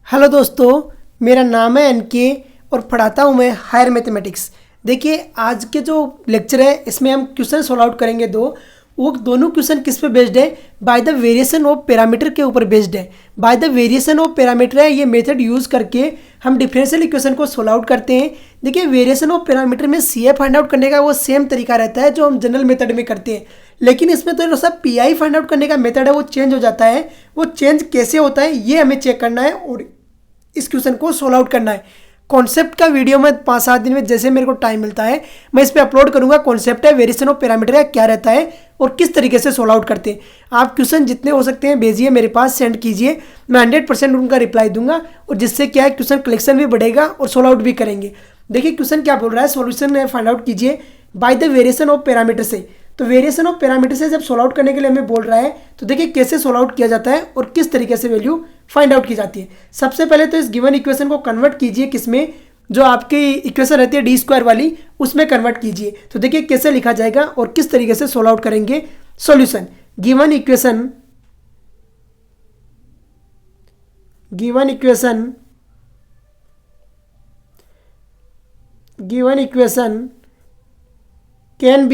Hello दोस्तों, मेरा नाम है एनके और पढ़ाता हूँ मैं हायर मैथमेटिक्स। देखिए, आज के जो लेक्चर है इसमें हम क्वेश्चन सॉल्व आउट करेंगे वो दोनों क्वेश्चन किस पे बेस्ड है? By the variation of parameter के ऊपर बेस्ड है। By the variation of parameter है, ये मेथड यूज़ करके हम डिफरेंशियल इक्वेशन को सॉल्व आउट करते हैं। देखिए, वेरिएशन ऑफ पैरामीटर में सी फाइंड आउट करने का वो सेम तरीका रहता है जो हम जनरल मेथड में करते हैं, लेकिन इसमें तो थोड़ा पी आई फाइंड आउट करने का मेथड है वो चेंज हो जाता है। वो चेंज कैसे होता है ये हमें चेक करना है और इस क्वेश्चन को सोल्व आउट करना है। कॉन्सेप्ट का वीडियो मैं 5-7 दिन में जैसे मेरे को टाइम मिलता है मैं इस पर अपलोड करूंगा। कॉन्सेप्ट है, वेरिएशन ऑफ पैरामीटर है, क्या रहता है और किस तरीके से सोल्व आउट करते हैं। आप क्वेश्चन जितने हो सकते हैं भेजिए, मेरे पास सेंड कीजिए, मैं 100% उनका रिप्लाई दूंगा और जिससे क्या है क्वेश्चन कलेक्शन भी बढ़ेगा और सोल्व आउट भी करेंगे। देखिए क्वेश्चन क्या बोल रहा है, सॉल्यूशन फाइंड आउट कीजिए by the variation of parameter से। तो वेरिएशन ऑफ पैरामीटर से जब सोल्व आउट करने के लिए हमें बोल रहा है तो देखिए कैसे सोल्व आउट किया जाता है और किस तरीके से वैल्यू फाइंड आउट की जाती है। सबसे पहले तो इस गिवन इक्वेशन को कन्वर्ट कीजिए, किसमें, जो आपकी इक्वेशन रहती है डी स्क्वायर वाली, उसमें कन्वर्ट कीजिए। तो देखिए कैसे लिखा जाएगा और किस तरीके से सोल्व आउट करेंगे। Solution, given equation can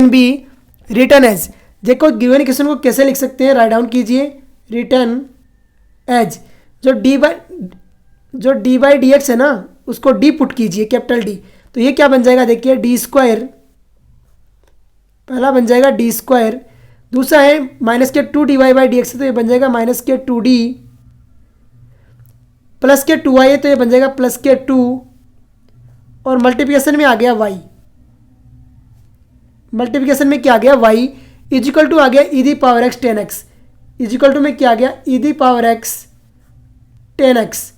B written as देखो गिवन इक्वेशन को कैसे लिख सकते हैं, राइट डाउन कीजिए, रिटर्न एज जो डी बाई डी एक्स है ना उसको डी पुट कीजिए, कैपिटल डी। तो ये क्या बन जाएगा, देखिए डी स्क्वायर, पहला बन जाएगा डी स्क्वायर, दूसरा है माइनस के 2 dy बाई डी एक्स, तो ये बन जाएगा माइनस के 2d, प्लस के 2y है तो ये बन जाएगा प्लस के 2, और मल्टीप्लिकेशन में आ गया y, मल्टीप्लिकेशन में क्या आ गया y इजिकल टू आ गया e the power x 10x, equal to में क्या आ गया e the power x 10x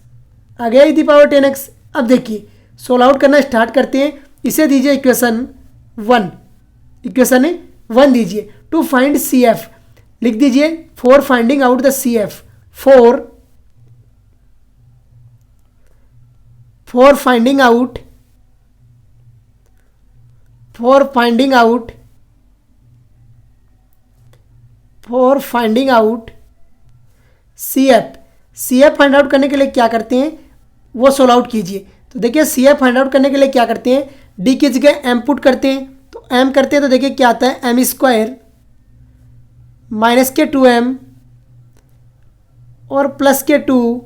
आ गया, ई दी पावर 10x। अब देखिए सोल्व आउट करना स्टार्ट करते हैं। इसे दीजिए इक्वेशन 1 दीजिए। टू फाइंड सी एफ लिख दीजिए, for finding out the C F, for finding out C F find out करने के लिए क्या करते हैं वो सोल्व आउट कीजिए। तो देखिए सी एफ फाइंड आउट करने के लिए क्या करते हैं, डी की जगह एम पुट करते हैं, तो एम करते हैं तो देखिए क्या आता है, एम स्क्वायर माइनस के 2m और प्लस के 2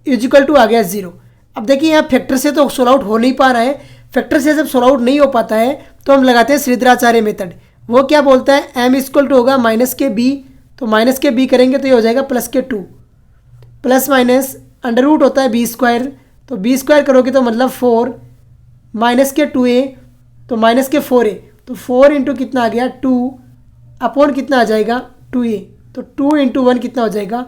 इजिकल टू आ गया 0। अब देखिए यहाँ फैक्टर से तो सोल्व आउट हो नहीं पा रहा है, फैक्टर से जब सोल्व आउट नहीं हो पाता है तो हम लगाते हैं श्रीधराचार्य मेथड। वो क्या बोलता है, m इक्वल टू होगा माइनस के b, तो माइनस के b करेंगे तो ये हो जाएगा प्लस के 2, प्लस माइनस अंडर रूट होता है b स्क्वायर, तो b स्क्वायर करोगे तो मतलब 4, माइनस के 2a तो माइनस के 4a, तो 4 इंटू कितना आ गया 2 अपॉन कितना आ जाएगा 2a, तो 2 इंटू 1 कितना हो जाएगा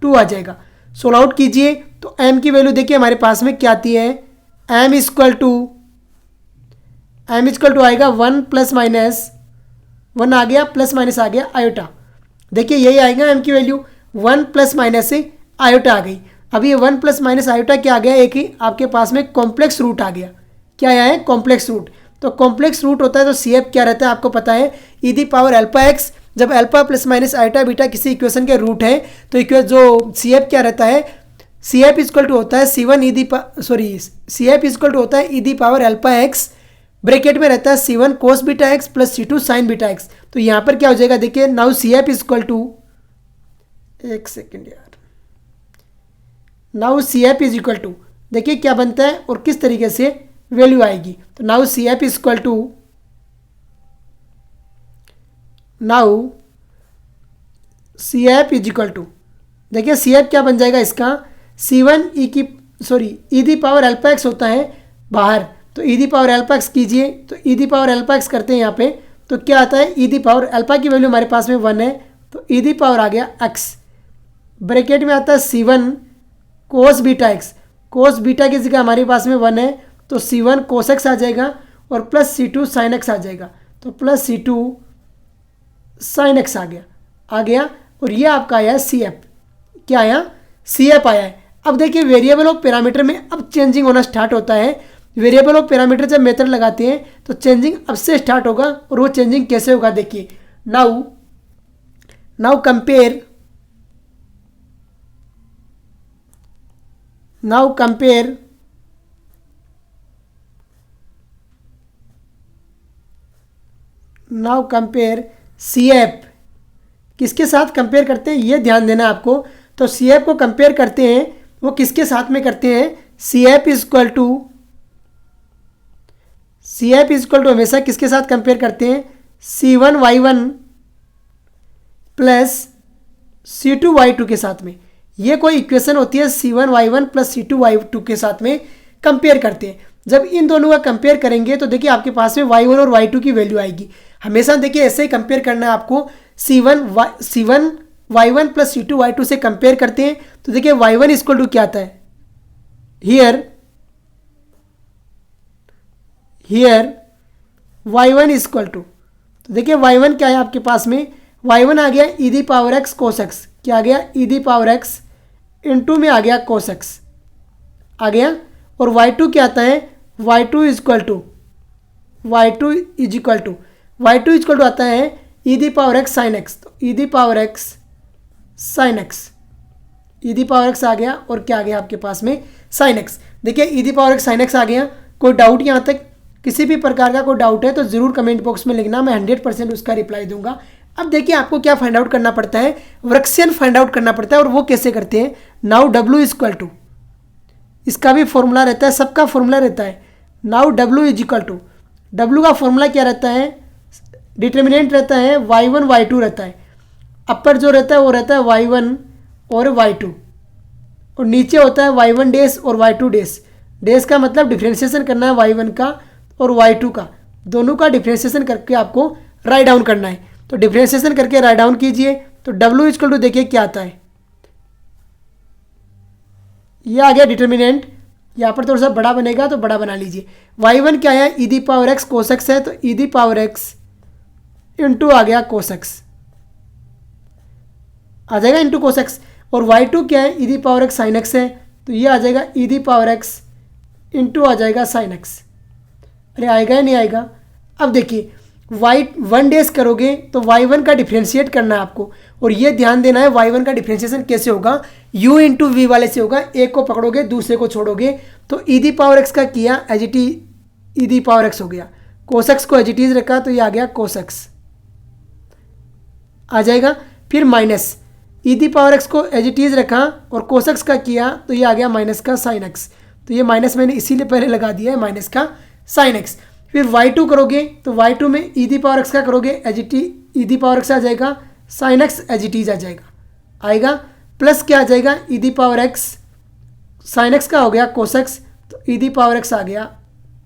2 आ जाएगा। सोल्व आउट कीजिए तो m की वैल्यू देखिए हमारे पास में क्या आती है, m इक्वल टू आएगा 1 प्लस माइनस 1 आ गया, प्लस माइनस आ गया आयोटा। देखिए यही आएगा m की वैल्यू, 1 प्लस माइनस से आयोटा आ गई। अब ये 1 प्लस माइनस आयोटा क्या आ गया, एक ही आपके पास में कॉम्प्लेक्स रूट आ गया। क्या आया है, कॉम्प्लेक्स रूट। तो कॉम्प्लेक्स रूट होता है तो सी एफ क्या रहता है आपको पता है, e the power alpha x. जब alpha plus minus iota beta किसी इक्वेशन के रूट है तो जो सी एफ क्या रहता है, सी एफ इक्वल टू होता है C1 C F equal to होता है e the power alpha x, bracket में रहता है C1 cos beta x plus C2 sine beta x. तो यहाँ पर क्या हो जाएगा, देखिए now C F equal to, एक सेकेंड यार, now C F is equal to, देखिए क्या बनता है और किस तरीके से वैल्यू आएगी। तो now C F is equal to, देखिए सी एफ क्या बन जाएगा इसका, C1 e the power alpha x होता है बाहर, तो e the power alpha x कीजिए, तो e the power alpha x करते हैं यहाँ पे, तो क्या आता है, ई दी पावर अल्फा की वैल्यू हमारे पास में 1 है, तो ई दी पावर आ गया एक्स, ब्रैकेट में आता है C1 cos beta x, cos beta की जगह हमारे पास में 1 है, तो C1 कोस एक्स आ जाएगा और प्लस C2 साइन एक्स आ जाएगा, तो प्लस C2 साइन एक्स आ गया और ये आपका आया है सी एफ। क्या आया, सी एफ आया है। अब देखिए वेरिएबल ऑफ पैरामीटर में अब चेंजिंग होना स्टार्ट होता है। वेरिएबल और पैरामीटर जब मेथड लगाते हैं तो चेंजिंग अब से स्टार्ट होगा। और वो चेंजिंग कैसे होगा देखिए, नाउ कंपेयर सी एफ किसके साथ कंपेयर करते हैं, ये ध्यान देना आपको। तो सी एफ को कंपेयर करते हैं, वो किसके साथ में करते हैं, C F is equal to हमेशा किसके साथ कंपेयर करते हैं, C1Y1 प्लस C2Y2 के साथ में। ये कोई इक्वेशन होती है, C1Y1 प्लस C2Y2 के साथ में कंपेयर करते हैं। जब इन दोनों का कंपेयर करेंगे तो देखिए आपके पास में Y1 और Y2 की वैल्यू आएगी। हमेशा देखिए ऐसे ही कंपेयर करना है आपको। C1Y1 प्लस C2Y2 से कंपेयर करते हैं तो देखिए Y1 इक्वल टू क्या आता है, हियर Y1 इक्वल टू, तो देखिए Y1 क्या है आपके पास में, Y1 आ गया e the power x cos x, क्या आ गया, e the power x into में आ गया कोस एक्स आ गया। और Y2 क्या आता है, Y2 इक्वल टू आता है e the power x sine x. तो e the power x sine x आ गया और क्या आ गया आपके पास में साइन एक्स। देखिए e the power x sine x आ गया। कोई डाउट यहाँ तक, किसी भी प्रकार का कोई डाउट है तो ज़रूर कमेंट बॉक्स में लिखना, मैं 100% उसका रिप्लाई दूंगा। अब देखिए आपको क्या फाइंड आउट करना पड़ता है, वर्कशियन फाइंड आउट करना पड़ता है। और वो कैसे करते हैं, नाउ W इक्वल टू, इसका भी फॉर्मूला रहता है, सबका फॉर्मूला रहता है। Now W is equal to, W का फॉर्मूला क्या रहता है, डिटर्मिनेंट रहता है Y1 Y2 रहता है। अपर जो रहता है वो रहता है Y1 और Y2 और नीचे होता है Y1 डेस और Y2 डेस। डेस का मतलब डिफ्रेंशिएशन करना है Y1 का और Y2 का, दोनों का डिफ्रेंशिएशन करके आपको राइट डाउन करना है। तो डिफ्रेंशिएशन करके राइट डाउन कीजिए तो W इक्वल टू देखिए क्या आता है, ये आ गया डिटर्मिनेंट। यहाँ पर थोड़ा सा बड़ा बनेगा तो बड़ा बना लीजिए। Y1 क्या है, e the power x cos x है, तो e the power x into आ गया कोस एक्स आ जाएगा, इंटू कोस एक्स। और Y2 क्या है, e the power x sine x है, तो ये आ जाएगा e the power x into आ जाएगा साइन एक्स। अरे आएगा या नहीं आएगा। अब देखिए Y1 डेज करोगे तो Y1 का डिफ्रेंशिएट करना है आपको। और ये ध्यान देना है Y1 का डिफ्रेंशिएशन कैसे होगा, U इंटू वी वाले से होगा। एक को पकड़ोगे दूसरे को छोड़ोगे। तो ई दी पावर एक्स का किया as it is e the power x हो गया, कोस एक्स को एज इट इज रखा तो ये आ गया कोस एक्स आ जाएगा। फिर minus e the power x को एज इट इज रखा और कोस एक्स का किया तो ये आ गया माइनस का साइन एक्स। तो ये माइनस मैंने इसीलिए पहले लगा दिया है, माइनस का साइन एक्स। फिर Y2 करोगे तो Y2 में ई दी पावर एक्स का करोगे as it is e the power x आ जाएगा, sine x as it is आएगा प्लस क्या आ जाएगा, e the power x sine x का हो गया कोस एक्स, तो ई दी पावर एक्स आ गया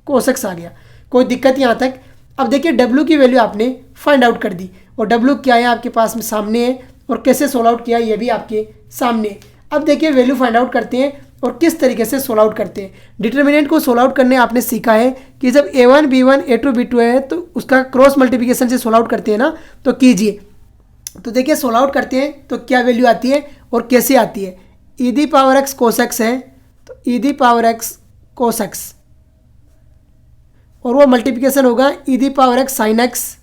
कोस एक्स आ गया। कोई दिक्कत यहाँ तक। अब देखिए W की वैल्यू आपने फाइंड आउट कर दी और W क्या है आपके पास में सामने है और कैसे सोल्व आउट किया ये भी आपके सामने है। अब देखिए वैल्यू फाइंड आउट करते हैं और किस तरीके से सोल्व आउट करते हैं। डिटर्मिनेंट को सोल्व आउट करने आपने सीखा है कि जब A1 B1 A2 B2 है तो उसका क्रॉस मल्टीप्लिकेशन से सोल्व आउट करते हैं ना, तो कीजिए। तो देखिए सोल्व आउट करते हैं तो क्या वैल्यू आती है और कैसे आती है। E the power x cos x है तो e the power x cos x और वो मल्टीप्लिकेशन होगा e the power x sine x,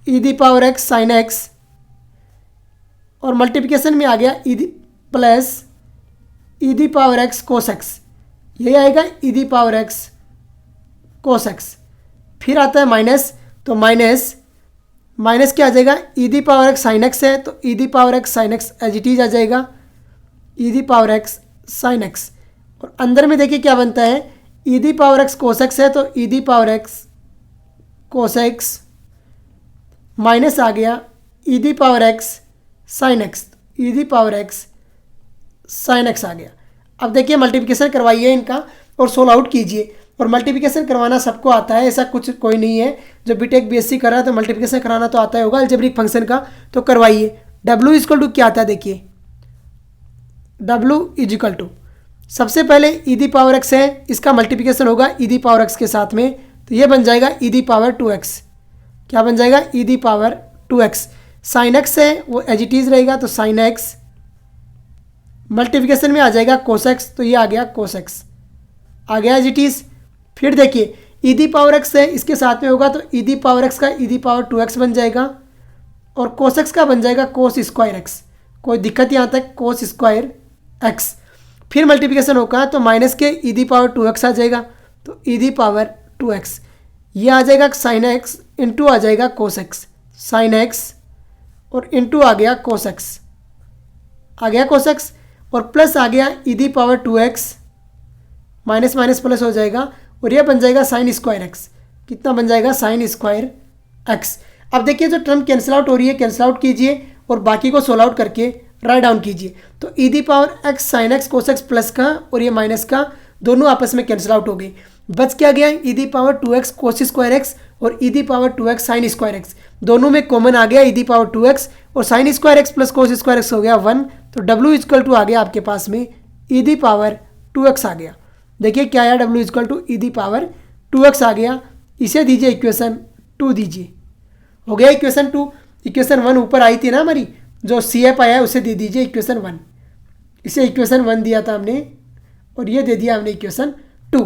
e the power x sine x और मल्टीप्लिकेशन में आ गया e the plus e the power x cos x, यही आएगा e the power x cos x. फिर आता है माइनस, तो माइनस क्या आ जाएगा, e the power x sine x है तो e the power x sine x as it is आ जाएगा, e the power x sine x. और अंदर में देखिए क्या बनता है, e the power x cos x है तो e the power x cos x minus आ गया e the power x sine x, e the power x sine x आ गया। अब देखिए मल्टीप्लिकेशन करवाइए इनका और सोल्व आउट कीजिए। और मल्टीप्लिकेशन करवाना सबको आता है, ऐसा कुछ कोई नहीं है। जो बीटेक बीएससी कर रहा है तो मल्टीप्लिकेशन कराना तो आता ही होगा अलजेब्रिक फंक्शन का, तो करवाइए। W इक्वल टू क्या आता है देखिए, W इज इक्वल टू सबसे पहले ई दी पावर एक्स है, इसका मल्टीप्लिकेशन होगा ई दी पावर एक्स के साथ में, तो ये बन जाएगा ई दी पावर 2x। क्या बन जाएगा, e the power 2x। Sine x है वो एज इट इज रहेगा तो साइन एक्स, मल्टीप्लिकेशन में आ जाएगा कोस एक्स, तो ये आ गया कोस एक्स। आ गया एज इट इज़। फिर देखिए ई दी पावर एक्स है, इसके साथ में होगा तो ई दी पावर एक्स का ई दी पावर 2x बन जाएगा और कोस एक्स का बन जाएगा कोस स्क्वायर एक्स। कोई दिक्कत यहाँ तक, कोस स्क्वायर एक्स। फिर मल्टीप्लिकेशन होगा तो माइनस के ई दी पावर 2x आ जाएगा, तो ई दी पावर 2x। ये आ जाएगा साइन एक्स इंटू आ जाएगा कोस एक्स, साइन एक्स और इंटू आ गया कोस एक्स, आ गया कोस एक्स और प्लस आ गया e the power 2x, minus minus plus हो जाएगा और ये बन जाएगा साइन स्क्वायर एक्स। कितना बन जाएगा? Sign square x. अब देखिए जो टर्म कैंसिल आउट हो रही है कैंसिल आउट कीजिए और बाकी को सोल्व आउट करके राइट डाउन कीजिए। तो e the power x sine x cos x plus का और ये माइनस का दोनों आपस में कैंसिल आउट हो गई। बच क्या गया? E the power 2x cos square x और e the power 2x sine square x. दोनों में कॉमन आ गया ई दी पावर 2x और sign square x plus cos square x हो गया 1। तो W इक्वल टू आ गया आपके पास में ई दी पावर 2x आ गया। देखिए क्या आया? W equal to e the power 2x आ गया। इसे दीजिए इक्वेशन 2 दीजिए, हो गया इक्वेशन 2। इक्वेशन 1 ऊपर आई थी ना हमारी, जो CF आया है उसे दे दीजिए इक्वेशन 1। इसे इक्वेशन 1 दिया था हमने और ये दे दिया हमने इक्वेशन 2।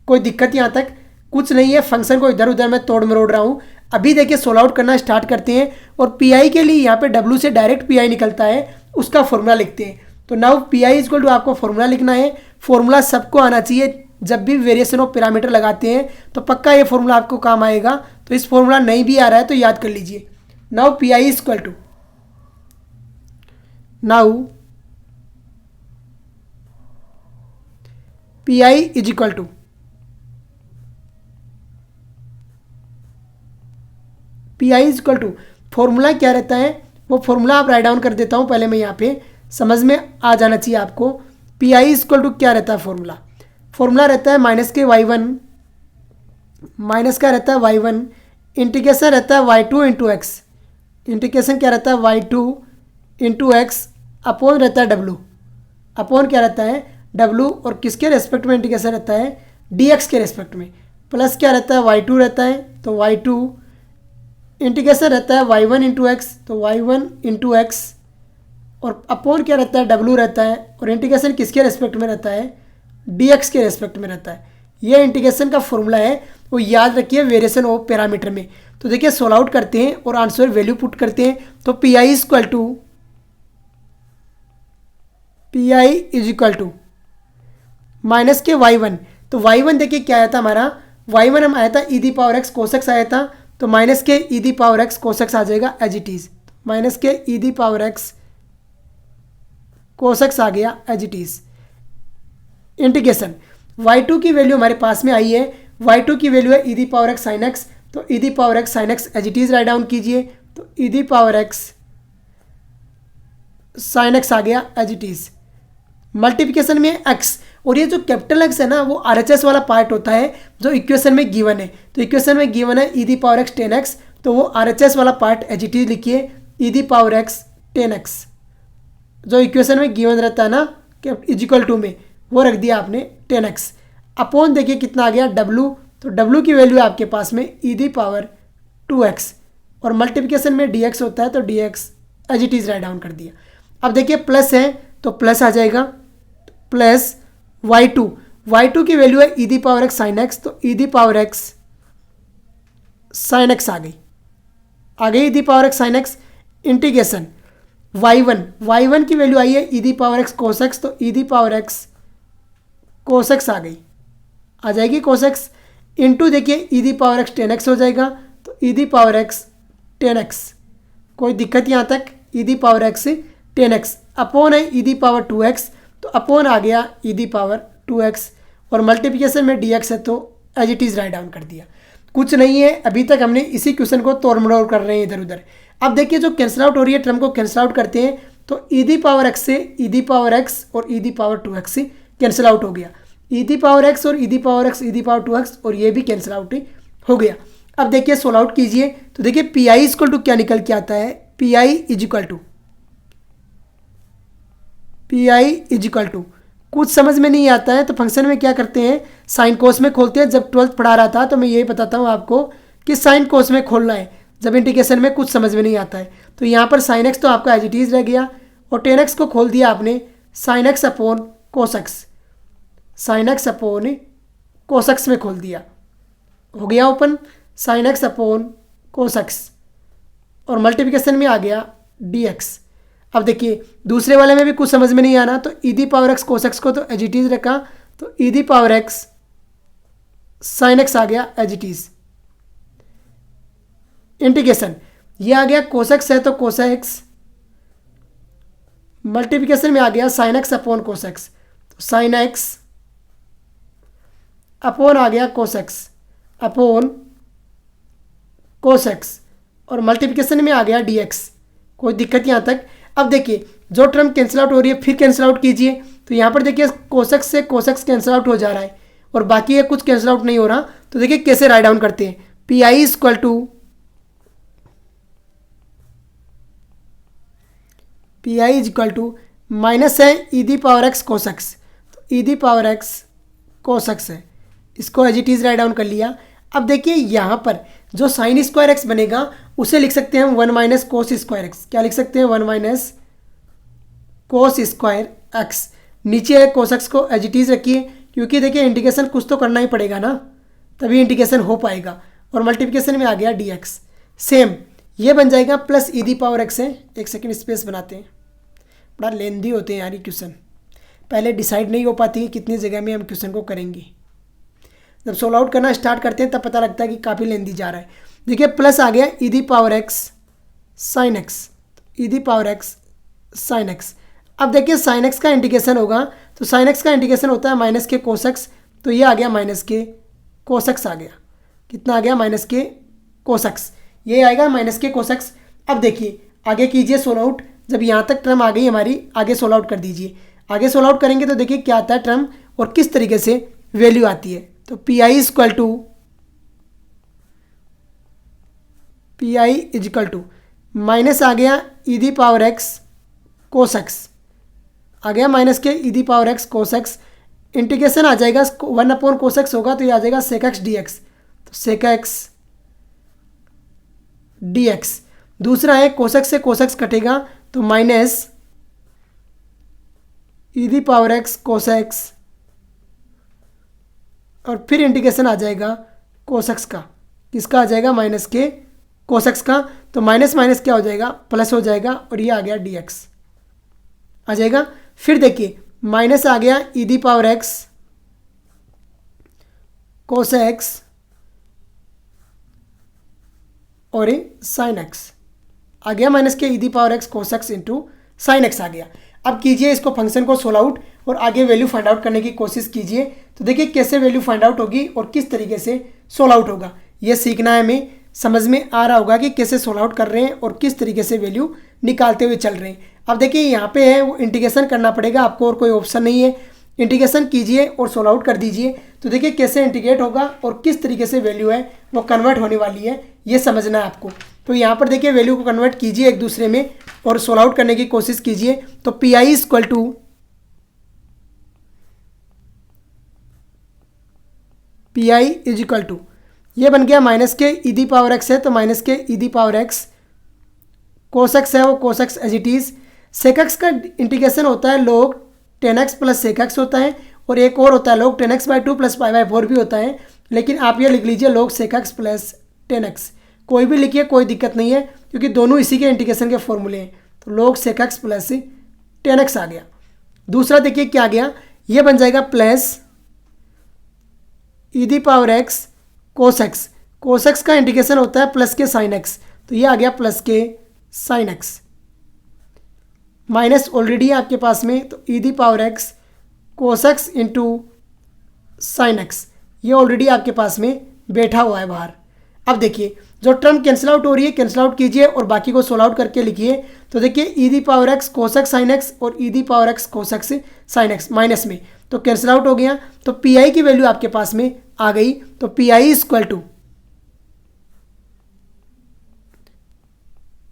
कोई दिक्कत यहाँ तक कुछ नहीं है, फंक्शन को इधर उधर मैं तोड़ मरोड़ रहा हूँ। अभी देखिए सोल्व आउट करना स्टार्ट करते हैं और PI के लिए यहाँ पे W से डायरेक्ट PI निकलता है, उसका फॉर्मूला लिखते हैं। तो नाउ PI इक्वल टू आपको फॉर्मूला लिखना है। फॉर्मूला सबको आना चाहिए, जब भी वेरिएशन ऑफ पैरामीटर लगाते हैं तो पक्का ये फॉर्मूला आपको काम आएगा। तो इस फॉर्मूला नहीं भी आ रहा है तो याद कर लीजिए। Now PI equal to, now PI is equal to PI is equal to formula क्या रहता है वो फॉर्मूला आप राइट डाउन कर देता हूँ पहले मैं, यहाँ पे समझ में आ जाना चाहिए आपको। PI इज इक्वल टू क्या रहता है फॉर्मूला? फॉर्मूला रहता है माइनस के y1, माइनस का रहता है y1, इंटीग्रेशन रहता है y2 इंटू एक्स, इंटीग्रेशन क्या रहता है y2 इंटू एक्स अपॉन रहता है W, अपॉन क्या रहता है W और किसके रेस्पेक्ट में इंटीग्रेशन रहता है? dx के रेस्पेक्ट में। प्लस क्या रहता है? y2 रहता है, तो y2 इंटीग्रेशन रहता है y1 इंटू एक्स, तो y1 इंटू एक्स और अपॉन क्या रहता है? W रहता है और इंटीग्रेशन किसके रेस्पेक्ट में रहता है? dx के रेस्पेक्ट में रहता है। ये इंटीग्रेशन का फॉर्मूला है, वो याद रखिए वेरिएशन ऑफ पैरामीटर में। तो देखिए सोल्व आउट करते हैं और आंसर वैल्यू पुट करते हैं। तो PI equal to, PI is equal to minus के y1, तो y1 देखिए क्या आया था हमारा? y1 हम आया था e the power x cos x आया था, तो माइनस के e the power x cos x आ जाएगा एज इट इज़। माइनस के e the power x cos x आ गया as it is. Integration y2 की वैल्यू हमारे पास में आई है, y2 की वैल्यू है e the power x sine x, तो e the power x sine x as it is write down कीजिए। तो e the power x sine x आ गया एज इट इज़। मल्टीप्लिकेशन में x, और ये जो कैपिटल X है ना वो RHS वाला पार्ट होता है जो इक्वेशन में गिवन है। तो इक्वेशन में गिवन है e the power x 10x, तो वो RHS वाला पार्ट एज इट इज लिखिए ई दी पावर एक्स 10x। जो इक्वेशन में गिवन रहता है ना इज इक्वल टू में, वो रख दिया आपने 10x। अपॉन देखिए कितना आ गया W, तो W की वैल्यू है आपके पास में ई दी पावर 2x और मल्टीप्लिकेशन में dx होता है तो dx as it is write down कर दिया। अब देखिए प्लस है तो प्लस आ जाएगा, प्लस y2 की वैल्यू है e the power x sine x, तो e the power x sine x आ गई e the power x sine x. Integration y1 की वैल्यू आई है e the power x cos x, तो e the power x cos x आ जाएगी cos x into देखिए e the power x 10x हो जाएगा, तो e the power x 10x। कोई दिक्कत यहाँ तक? E the power x 10x upon है ई दी पावर 2x, तो अपॉन आ गया ई दी पावर 2x और मल्टीप्लिकेशन में dx है तो as it is write down कर दिया। कुछ नहीं है, अभी तक हमने इसी क्वेश्चन को तोड़ मरोड़ कर रहे हैं इधर उधर। अब देखिए जो कैंसिल आउट हो रही है टर्म को कैंसिल आउट करते हैं, तो ई दी पावर एक्स से ई दी पावर एक्स और e the power 2x cancel out हो गया। ई दी पावर एक्स और e the power x e the power 2x और ये भी कैंसिल आउट हो गया। अब देखिए सोल्व आउट कीजिए तो देखिए PI इक्वल टू क्या निकल के आता है? PI is equal to PI is equal to कुछ समझ में नहीं आता है तो फंक्शन में क्या करते हैं, साइन कोस में खोलते हैं। जब 12th पढ़ा रहा था तो मैं यही बताता हूँ आपको कि साइन कोस में खोलना है जब इंटीग्रेशन में कुछ समझ में नहीं आता है। तो यहाँ पर साइन एक्स तो आपका एज इट इज़ रह गया और 10x को खोल दिया आपने sine x upon cos x, sine x upon cos x में खोल दिया, हो गया open sine x upon cos x, और मल्टीप्लिकेशन में आ गया dx। अब देखिए दूसरे वाले में भी कुछ समझ में नहीं आना, तो ई दी पावर एक्स कोसेक्स को तो एज इट इज रखा, तो e the power x sine x आ गया एज इट इज। इंटीग्रेशन ये आ गया कोसेक्स है तो कोसेक्स, मल्टीप्लिकेशन में आ गया साइन एक्स अपॉन कोसेक्स, तो साइन एक्स अपॉन आ गया कोसेक्स अपॉन कोसेक्स, और मल्टीप्लिकेशन में आ गया dx। कोई दिक्कत यहाँ तक? अब देखिए जो टर्म कैंसिल आउट हो रही है फिर कैंसिल आउट कीजिए, तो यहाँ पर देखिए कोसेक्स से कोसेक्स कैंसिल आउट हो जा रहा है और बाकी ये कुछ कैंसिल आउट नहीं हो रहा, तो देखिए कैसे राइट डाउन करते हैं। P I equal to P I is equal to minus है ई दी पावर एक्स कोसेक्स, तो ई दी पावर एक्स कोसेक्स है, इसको as it is write down कर लिया। अब देखिए यहाँ पर जो साइन स्क्वायर एक्स बनेगा उसे लिख सकते हैं हम 1 माइनस कोस स्क्वायर एक्स। क्या लिख सकते हैं? 1 माइनस कोस स्क्वायर एक्स। नीचे है कोसेक्स को एज इट इज रखिए, क्योंकि देखिए इंटीग्रेशन कुछ तो करना ही पड़ेगा ना, तभी इंटीग्रेशन हो पाएगा, और मल्टीप्लिकेशन में आ गया dx। सेम ये बन जाएगा plus e the power x है। एक सेकेंड स्पेस बनाते हैं, बड़ा लेंदी होते हैं यार ये क्वेश्चन, पहले डिसाइड नहीं हो पाती है कितनी जगह में हम क्वेश्चन को करेंगे। जब सोल्व आउट करना स्टार्ट करते हैं तब पता लगता है कि काफ़ी लेंदी जा रहा है। देखिए प्लस आ गया e the power x sine x, e the power x sine x. अब देखिए साइन एक्स का इंटीग्रेशन होगा, तो साइन एक्स का इंटीग्रेशन होता है माइनस के कोसेक्स, तो ये आ गया माइनस के कोसेक्स आ गया। कितना आ गया? माइनस के कोसेक्स, ये आएगा माइनस के कोसेक्स। अब देखिए आगे कीजिए सोल्व आउट, जब यहाँ तक टर्म आ गई हमारी आगे सोल्व आउट कर दीजिए। आगे सोल्व आउट करेंगे तो देखिए क्या आता है टर्म और किस तरीके से वैल्यू आती है। तो P I equal to minus आ गया ई दी पावर एक्स कोसेक्स, आ गया माइनस के e the power x कोसेक्स। Integration आ जाएगा 1 अपॉन कोसेक्स होगा, तो ये आ जाएगा सेक एक्स डी एक्स, तो सेक एक्स डी एक्स। दूसरा है कोसेक्स से कोसेक्स कटेगा, तो minus e the power x cos x, और फिर इंटीग्रेशन आ जाएगा कोसेक्स का, किसका आ जाएगा? माइनस के कोसेक्स का। तो माइनस माइनस क्या हो जाएगा? प्लस हो जाएगा, और ये आ गया dx आ जाएगा। फिर देखिए माइनस आ गया e the power x cos x और साइन एक्स आ गया, माइनस के e the power x cos x into sine x आ गया। अब कीजिए इसको फंक्शन को सोल्व आउट और आगे वैल्यू फाइंड आउट करने की कोशिश कीजिए। तो देखिए कैसे वैल्यू फाइंड आउट होगी और किस तरीके से सोल्व आउट होगा, ये सीखना है। हमें समझ में आ रहा होगा कि कैसे सोल्व आउट कर रहे हैं और किस तरीके से वैल्यू निकालते हुए चल रहे हैं। अब देखिए यहाँ पे है वो इंटीग्रेशन करना पड़ेगा आपको, और कोई ऑप्शन नहीं है। इंटीग्रेशन कीजिए और सोल्व आउट कर दीजिए, तो देखिए कैसे इंटीग्रेट होगा और किस तरीके से वैल्यू है वो कन्वर्ट होने वाली है, ये समझना है आपको। तो यहाँ पर देखिए वैल्यू को कन्वर्ट कीजिए एक दूसरे में और सोल्व आउट करने की कोशिश कीजिए। तो P I equal to P I is equal to, ये बन गया माइनस के ई दी पावर एक्स है, तो माइनस के ई दी पावर एक्स कोसेक्स है वो cos x as it is. Sec x का इंटीग्रेशन होता है log 10x plus sec x होता है, और एक और होता है log 10x by 2 plus pi by 4 भी होता है, लेकिन आप ये लिख लीजिए log sec x plus 10x। कोई भी लिखिए कोई दिक्कत नहीं है, क्योंकि दोनों इसी के इंटीग्रेशन के फॉर्मूले हैं। तो log sec x plus 10x आ गया। दूसरा देखिए क्या आ गया, ये बन जाएगा plus e the power x cos x, cos x का इंटीग्रेशन होता है प्लस के साइन एक्स, तो ये आ गया प्लस के साइन एक्स। माइनस ऑलरेडी है आपके पास में, तो e the power x cos x into sine x, ये ऑलरेडी आपके पास में बैठा हुआ है बाहर। अब देखिए जो टर्म कैंसिल आउट हो रही है कैंसिल आउट कीजिए और बाकी को सोल्व आउट करके लिखिए। तो देखिए e the power x cos x sine x और e the power x cos x sine x minus में, तो कैंसिल आउट हो गया। तो पी आई की वैल्यू आपके पास में आ गई। तो P I equal to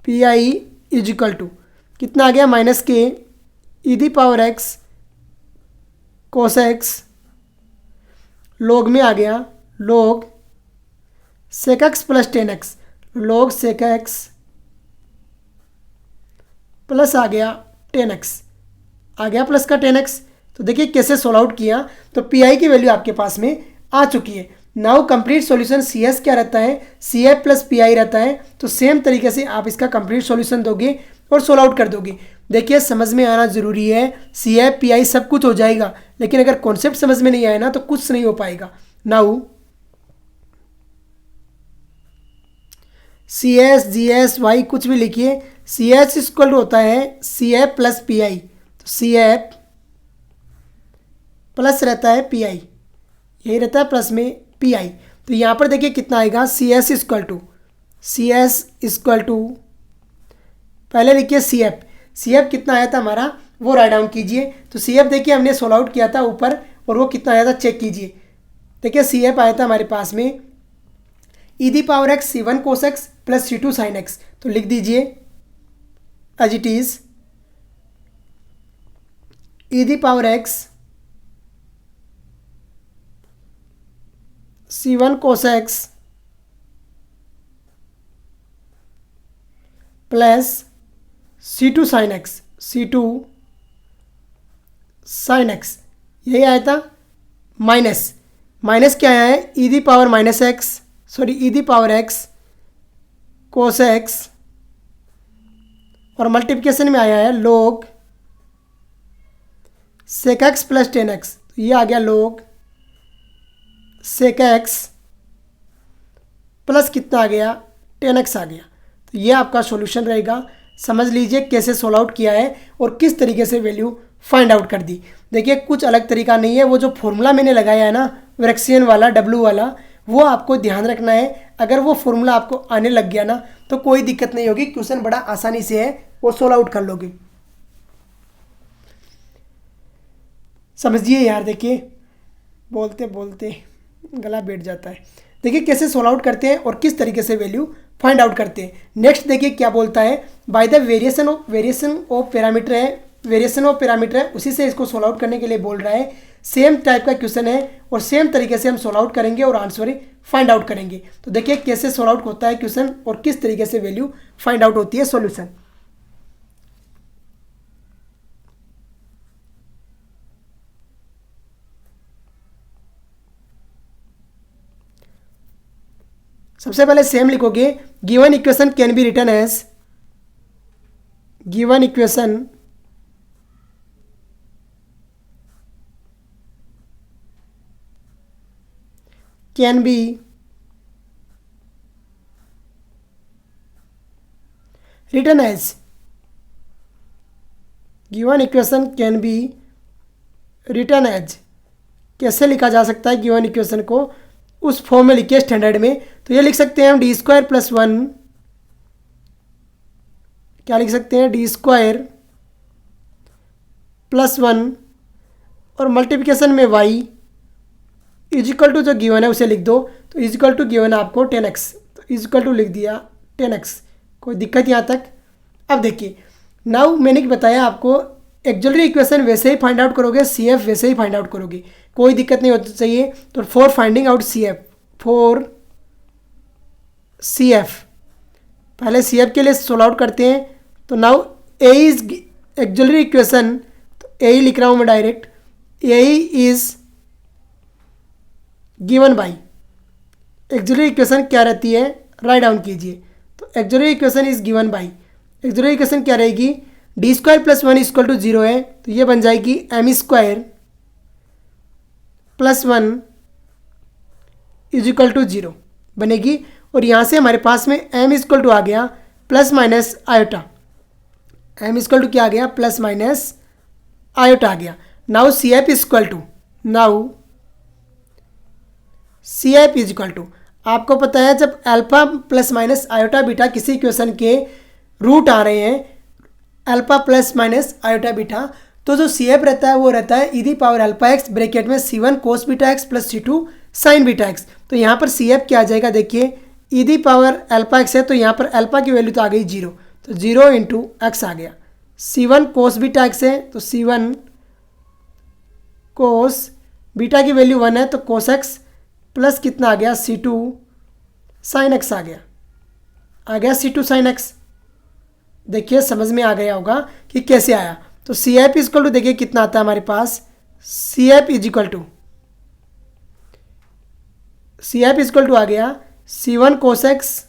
P I is equal to कितना आ गया? माइनस के e the power x cos x log में आ गया log sec x plus 10x, log sec x plus आ गया 10x आ गया प्लस का 10x। तो देखिए कैसे सोल्व आउट किया। तो पी आई की वैल्यू आपके पास में आ चुकी है। Now complete solution C S क्या रहता है, C F plus P I रहता है। तो सेम तरीके से आप इसका कंप्लीट सॉल्यूशन दोगे और सोल्व आउट कर दोगे। देखिए समझ में आना ज़रूरी है, सी एफ पी आई सब कुछ हो जाएगा, लेकिन अगर कॉन्सेप्ट समझ में नहीं आए ना तो कुछ नहीं हो पाएगा। Now C S G S Y कुछ भी लिखिए, सी एस इक्वल होता है C F plus P I. तो सी एफ प्लस रहता है पी आई, यही रहता है प्लस में पी आई। तो यहाँ पर देखिए कितना आएगा, सी एस इक्वल टू पहले लिखिए सी एफ कितना आया था हमारा वो राइट डाउन कीजिए। तो सी एफ देखिए हमने सोल्व आउट किया था ऊपर, और वो कितना आया था चेक कीजिए। देखिए सी एफ आया था हमारे पास में e the power x C one cos x plus C two sine x. तो लिख दीजिए as it is e the power x C one cos x plus C two sine x, यही आया था। माइनस क्या आया है, e the power minus x e the power x cos x, और मल्टीप्लिकेशन में आया है log sec x plus ten x. तो ये आ गया log सेक एक्स प्लस कितना आ गया, टेन एक्स आ गया। तो ये आपका सॉल्यूशन रहेगा। समझ लीजिए कैसे सोल्व आउट किया है और किस तरीके से वैल्यू फाइंड आउट कर दी। देखिए कुछ अलग तरीका नहीं है, वो जो फॉर्मूला मैंने लगाया है ना व्रेक्सियन वाला W वाला, वो आपको ध्यान रखना है। अगर वो फॉर्मूला आपको आने लग गया ना तो कोई दिक्कत नहीं होगी, क्वेश्चन बड़ा आसानी से है वो सोल्व आउट कर लोगे। समझिए यार, देखिए बोलते बोलते गला बैठ जाता है। देखिए कैसे सोल्व आउट करते हैं और किस तरीके से वैल्यू फाइंड आउट करते हैं। नेक्स्ट देखिए क्या बोलता है, by the variation of parameter है, उसी से इसको सोल्व आउट करने के लिए बोल रहा है। सेम टाइप का क्वेश्चन है और सेम तरीके से हम सोल्व आउट करेंगे और आंसर फाइंड आउट करेंगे। तो देखिए कैसे सोल्व आउट होता है क्वेश्चन और किस तरीके से वैल्यू फाइंड आउट होती है सॉल्यूशन। सबसे पहले सेम लिखोगे, given equation can be written as can be written as कैसे लिखा जा सकता है गिवन इक्वेशन को, उस फॉर्म में लिखिए स्टैंडर्ड में। तो ये लिख सकते हैं हम डी स्क्वायर प्लस वन, क्या लिख सकते हैं, डी स्क्वायर प्लस वन, और मल्टीप्लिकेशन में वाई इजिकल टू जो गिवन है उसे लिख दो। तो इजिकल टू गिवन है आपको 10x, तो इजिकल टू लिख दिया 10x। कोई दिक्कत यहाँ तक। अब देखिए नाउ मैंने बताया आपको एक्जुलरी इक्वेशन वैसे ही फाइंड आउट करोगे, CF वैसे ही फाइंड आउट करोगे, कोई दिक्कत नहीं होती चाहिए। तो फॉर फाइंडिंग आउट CF पहले CF के लिए सोल्व आउट करते हैं। तो now A is auxiliary equation, तो A ही लिख रहा हूँ मैं direct, A is given by auxiliary equation क्या रहती है, राइट डाउन कीजिए। तो auxiliary equation is given by, auxiliary equation क्या रहेगी, D square plus one equal to zero है, तो ये बन जाएगी M square plus one is equal to zero बनेगी। और यहाँ से हमारे पास में एम इक्वल टू आ गया plus minus iota, M equal to क्या आ गया, प्लस माइनस आयोटा आ गया। Now C F equal to, C F is equal to, आपको पता है जब alpha plus minus iota beta किसी इक्वेशन के रूट आ रहे हैं, alpha plus minus iota beta, तो जो सी एफ रहता है वो रहता है e the power alpha x bracket में C one cos beta x plus C two sine beta x. तो यहाँ पर सी एफ क्या आ जाएगा, देखिए e the power alpha x है, तो यहाँ पर अल्फा की वैल्यू तो आ गई जीरो, तो जीरो इंटू एक्स आ गया। सी वन कोस बीटा एक्स है, तो सी वन कोस बीटा की वैल्यू वन है, तो कोस एक्स प्लस कितना आ गया, सी टू साइन एक्स आ गया सी टू साइन एक्स। देखिए समझ में आ गया होगा कि कैसे आया। तो सी एफ इजक्वल टू देखिए कितना आता है हमारे पास, C F is equal to C F is equal to आ गया C1 cos x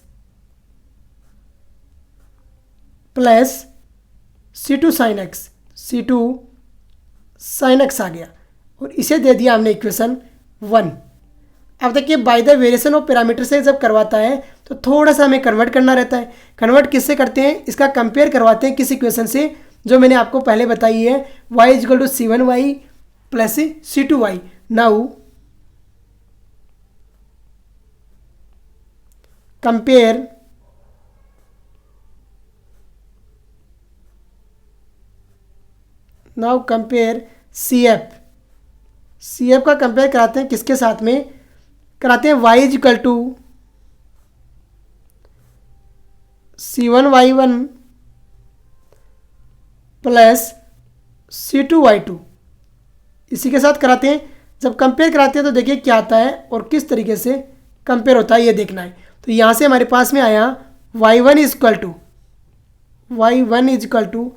plus C2 sine x, C2 sine x आ गया और इसे दे दिया हमने इक्वेशन 1। अब देखिए by the variation of parameter से जब करवाता है तो थोड़ा सा हमें कन्वर्ट करना रहता है। कन्वर्ट किससे करते हैं, इसका कंपेयर करवाते हैं किस इक्वेशन से जो मैंने आपको पहले बताई है, y is equal to C1y plus C2y। Now compare C F का कंपेयर कराते हैं किसके साथ में, कराते हैं y is equal to C1y1 plus C2y2, इसी के साथ कराते हैं। जब कंपेयर कराते हैं तो देखिए क्या आता है और किस तरीके से कंपेयर होता है ये देखना है। तो यहाँ से हमारे पास में आया y1 इजक्वल टू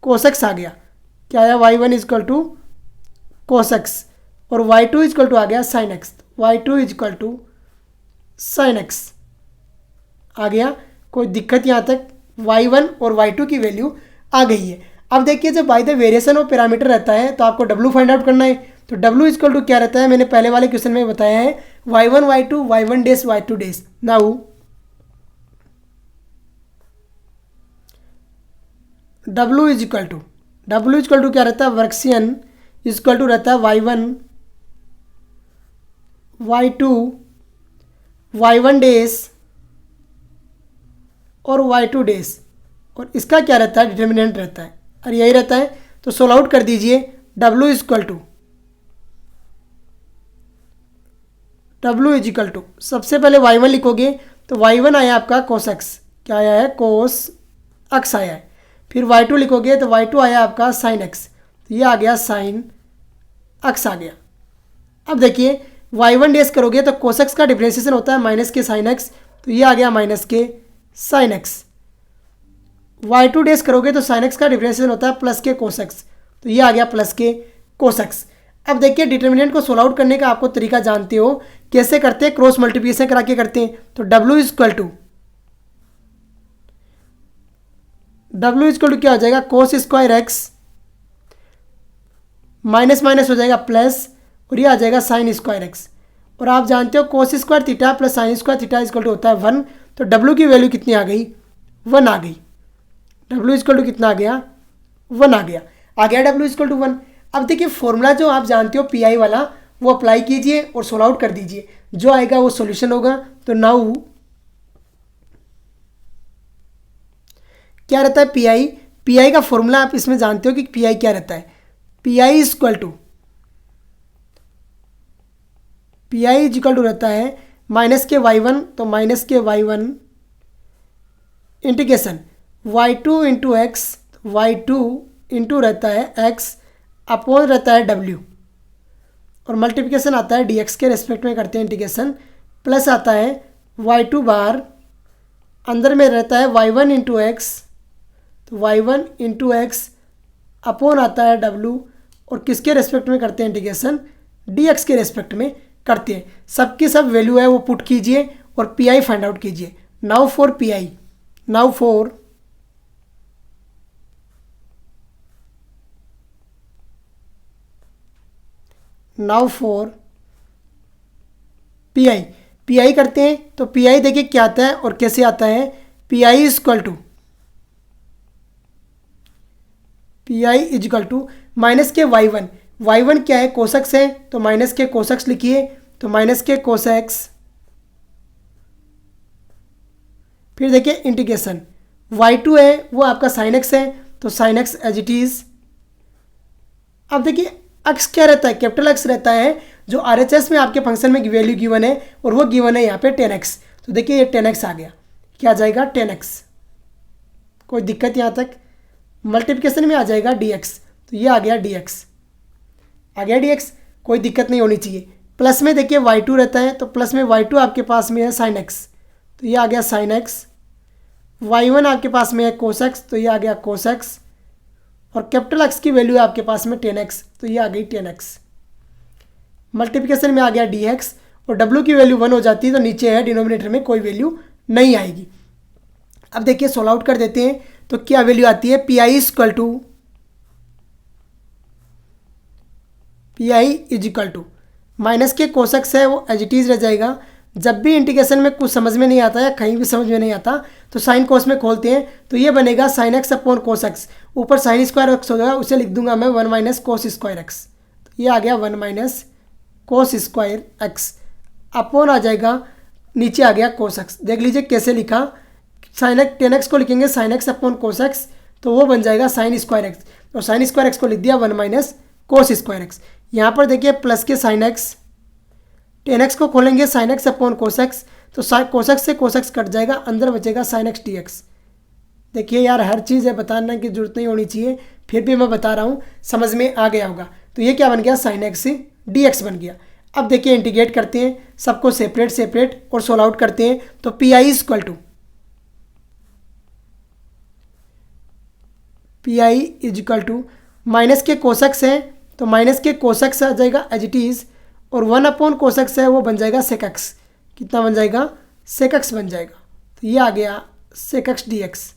कोसेक्स आ गया, क्या आया y1 इजक्वल टू कोसेक्स और y2 इजक्वल टू आ गया sine x, y2 is equal to sine x आ गया। कोई दिक्कत यहाँ तक, y1 और y2 की वैल्यू आ गई है। अब देखिए जब by the variation of parameter रहता है तो आपको w फाइंड आउट करना है। तो w इजक्वल टू क्या रहता है, मैंने पहले वाले क्वेश्चन में बताया है y1 y2 y1 dash y2 dash. Now w is equal to क्या रहता है, वर्कशियन इजक्वल टू रहता है y1 y2 y1 डेज और y2 डेज और इसका क्या रहता है, डिटर्मिनेंट रहता है और यही रहता है। तो सोल्व आउट कर दीजिए w इजिकल टू सबसे पहले y1 लिखोगे तो y1 आया आपका कोस एक्स, क्या आया है, कोस एक्स आया है। फिर y2 लिखोगे तो y2 आया आपका साइन एक्स, तो ये आ गया साइन एक्स आ गया। अब देखिए y1 डेज करोगे तो कोस एक्स का डिफरेंशिएशन होता है माइनस के साइन एक्स, तो ये आ गया माइनस के साइन एक्स। y2 डेज करोगे तो साइन एक्स का डिफरेंशिएशन होता है प्लस के कोस एक्स, तो ये आ गया प्लस के कोस एक्स। अब देखिए डिटर्मिनेंट को सोल्व आउट करने का आपको तरीका जानते हो, कैसे करते हैं, क्रॉस मल्टीप्लिकेशन करा के करते हैं। तो w इजक्वल टू क्या हो जाएगा, कोस स्क्वायर एक्स माइनस माइनस हो जाएगा प्लस और ये आ जाएगा साइन स्क्वायर एक्स। और आप जानते हो cos square theta plus sine square theta is equal to होता है 1, तो w की वैल्यू कितनी आ गई, 1 आ गई। w इजक्वल टू कितना आ गया, 1 आ गया w इजक्वल टू 1। अब देखिए फॉर्मूला जो आप जानते हो पी वाला वो अप्लाई कीजिए और सोल्व आउट कर दीजिए, जो आएगा वो सॉल्यूशन होगा। तो नाउ क्या रहता है पी का फॉर्मूला आप इसमें जानते हो कि पी क्या रहता है, पी इजक्वल टू रहता है माइनस के y1, तो माइनस के y1 integration y2 into x, y2 into रहता है x अपोज रहता है w और मल्टीप्लिकेशन आता है dx के रेस्पेक्ट में करते हैं इंटीग्रेशन, प्लस आता है y2 बार, अंदर में रहता है y1 इंटू एक्स, तो y1 इंटू एक्स अपोन आता है w और किसके रेस्पेक्ट में करते हैं इंटीग्रेशन, dx के रेस्पेक्ट में करते हैं। सबकी सब वैल्यू है वो पुट कीजिए और पी फाइंड आउट कीजिए। नाउ फॉर पी करते हैं। तो पी देखिए क्या आता है और कैसे आता है, पी इजकल टू माइनस के y1 क्या है, कोसेक्स है, तो माइनस के कोसेक्स लिखिए, तो माइनस के कोसेक्स, फिर देखिए इंटीग्रेशन y2 है वो आपका साइन एक्स है, तो sine x as it is. अब देखिए एक्स क्या रहता है, कैपिटल एक्स रहता है, जो RHS में आपके फंक्शन में वैल्यू गिवन है और वो गिवन है यहाँ पे 10x, तो देखिए ये 10x आ गया, क्या आ जाएगा 10x। कोई दिक्कत यहाँ तक, मल्टीप्लिकेशन में आ जाएगा dx, तो ये आ गया dx, कोई दिक्कत नहीं होनी चाहिए। प्लस में देखिए y2 रहता है, तो प्लस में y2 आपके पास में है साइन x, तो ये आ गया साइन x, y1 आपके पास में है कोस x, तो ये आ गया कोस x और कैपिटल x की वैल्यू है आपके पास में 10x, तो ये आ गई 10x। मल्टीप्लिकेशन में आ गया dx और W की वैल्यू 1 हो जाती है तो नीचे है डिनोमिनेटर में कोई वैल्यू नहीं आएगी। अब देखिए सोल्व आउट कर देते हैं तो क्या वैल्यू आती है, P I is equal to minus के कोसेक्स है वो एज इट इज़ रह जाएगा। जब भी इंटीग्रेशन में कुछ समझ में नहीं आता या कहीं भी समझ में नहीं आता तो साइन कोस में खोलते हैं तो ये बनेगा sign x upon cos x, ऊपर साइन स्क्वायर एक्स होगा, उसे लिख दूंगा मैं 1 माइनस कोस स्क्वायर एक्स। तो ये आ गया 1 minus cos square x upon आ जाएगा, नीचे आ गया कोस एक्स। देख लीजिए कैसे लिखा, साइन एक्स 10x को लिखेंगे sign x upon cos x तो वो बन जाएगा साइन स्क्वायर एक्स, और साइन स्क्वायर एक्स को लिख दिया 1 माइनस कोस स्क्वायर एक्स। यहाँ पर देखिए प्लस के साइन एक्स, 10x को खोलेंगे sign x upon cos x तो कोस एक्स से कोस एक्स कट जाएगा, अंदर बचेगा साइन एक्स डी एक्स। देखिए यार हर चीज़ है, बताने की जरूरत नहीं होनी चाहिए, फिर भी मैं बता रहा हूँ, समझ में आ गया होगा। तो ये क्या बन गया, साइन एक्स डी एक्स बन गया। अब देखिए इंटीग्रेट करते हैं सबको सेपरेट और सोल्व आउट करते हैं तो P I is equal to minus के कोसेक्स है तो माइनस के कोसेक्स आ जाएगा एज इट इज़, और 1 अपॉन कोसेक्स है वो बन जाएगा सेक एक्स। कितना बन जाएगा, सेक एक्स बन जाएगा। तो ये आ गया सेक एक्स डी एक्स।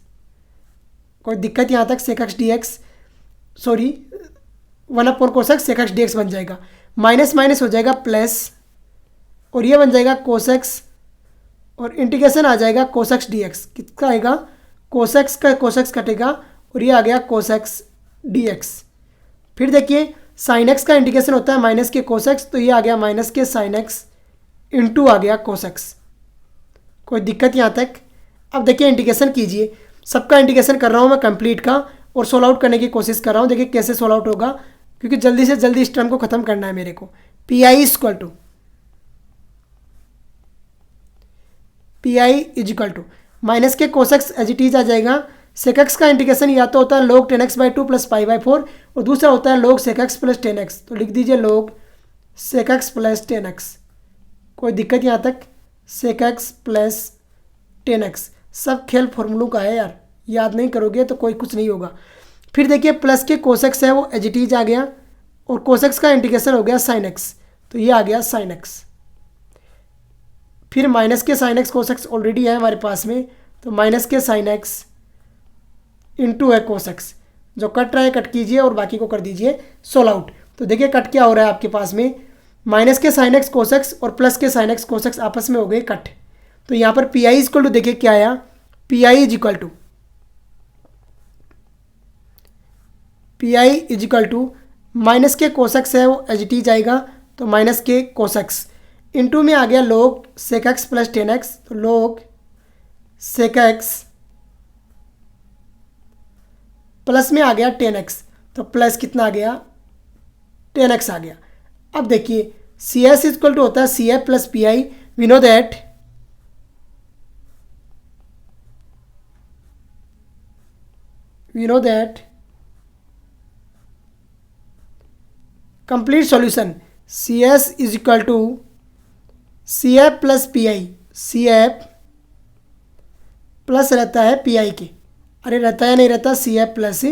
कोई दिक्कत यहाँ तक, sec x d x sorry 1 upon cos x sec x d x बन जाएगा, माइनस माइनस हो जाएगा प्लस, और ये बन जाएगा कोसेक्स, और इंटीग्रेशन आ जाएगा कोसेक्स डी एक्स। कितना आएगा, कोसेक्स का कोसेक्स कटेगा और ये आ गया कोसेक्स डी एक्स। फिर देखिए साइन एक्स का इंटीग्रेशन होता है माइनस के कोसेक्स तो ये आ गया माइनस के साइन एक्स इंटू आ गया कोसेक्स। कोई दिक्कत यहाँ तक। अब देखिए इंटीग्रेशन कीजिए, सबका इंटीग्रेशन कर रहा हूँ मैं कंप्लीट का, और सोल्व आउट करने की कोशिश कर रहा हूँ। देखिए कैसे सोल्व आउट होगा, क्योंकि जल्दी से जल्दी इस टर्म को खत्म करना है मेरे को। P I is equal to minus के कोसेक्स एज इट इज आ जाएगा। सेक एक्स का इंटीग्रेशन या तो होता है log 10x/2 प्लस π/4 और दूसरा होता है log sec x plus 10x। तो लिख दीजिए log sec x plus 10x। कोई दिक्कत यहाँ तक, sec x प्लस 10x सब खेल फॉर्मूलों का है यार, याद नहीं करोगे तो कोई कुछ नहीं होगा। फिर देखिए प्लस के कोसेक्स है वो एज इट इज आ गया, और कोसेक्स का इंटीग्रेशन हो गया साइन एक्स तो ये आ गया साइन एक्स। फिर माइनस के साइन एक्स कोसेक्स ऑलरेडी है हमारे पास में, तो माइनस के साइन एक्स इंटू है कोसेक्स। जो कट रहा है कट कीजिए और बाकी को कर दीजिए सोल्व आउट। तो देखिए कट क्या हो रहा है आपके पास में, माइनस के साइन एक्स कोसेक्स और प्लस के साइन एक्स कोसेक्स आपस में हो गए कट। तो यहाँ पर पी आई इक्वल टू देखिए क्या आया, P I is equal to minus के कोसेक्स है वो एज इट इज आएगा तो माइनस के कोसेक्स इंटू में आ गया log sec x plus 10x तो log sec x प्लस में आ गया 10x तो प्लस कितना आ गया 10x आ गया। अब देखिए सी एस इक्वल टू होता है C F plus P I. We know that complete solution C S is equal to C F plus P I. C F plus रहता है पी आई के, अरे रहता है नहीं रहता, C F plus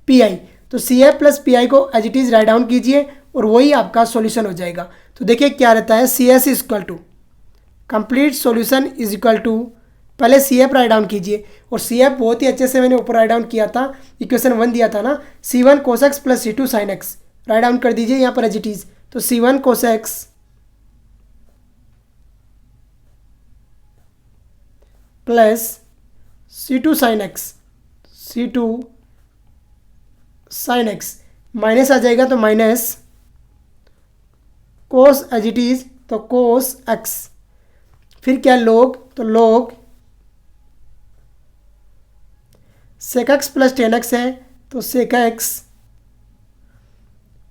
P I. तो C F plus P I को as it is write down कीजिए और वही आपका सॉल्यूशन हो जाएगा। तो देखिए क्या रहता है, C S is equal to complete solution is equal to, पहले सी एफ राइट डाउन कीजिए, और सी एफ बहुत ही अच्छे से मैंने ऊपर राइट डाउन किया था, इक्वेशन 1 दिया था ना, C1 cos x plus C2 sin x right down कर दीजिए यहाँ पर एज इट इज़। तो C1 cos x plus C2 sin x, C2 sin x minus आ जाएगा तो minus cos as it is तो कोस x, फिर क्या log तो log sec x plus 10x है तो sec x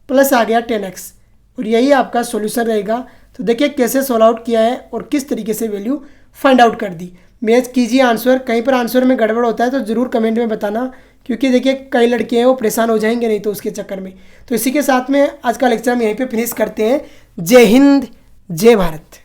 प्लस आ गया 10x, और यही आपका सॉल्यूशन रहेगा। तो देखिए कैसे सॉल्व आउट किया है और किस तरीके से वैल्यू फाइंड आउट कर दी। मैच कीजिए आंसर, कहीं पर आंसर में गड़बड़ होता है तो ज़रूर कमेंट में बताना, क्योंकि देखिए कई लड़के हैं वो परेशान हो जाएंगे नहीं तो उसके चक्कर में। तो इसी के साथ में आज का लेक्चर हम यहीं पे फिनिश करते हैं। जय हिंद, जय भारत।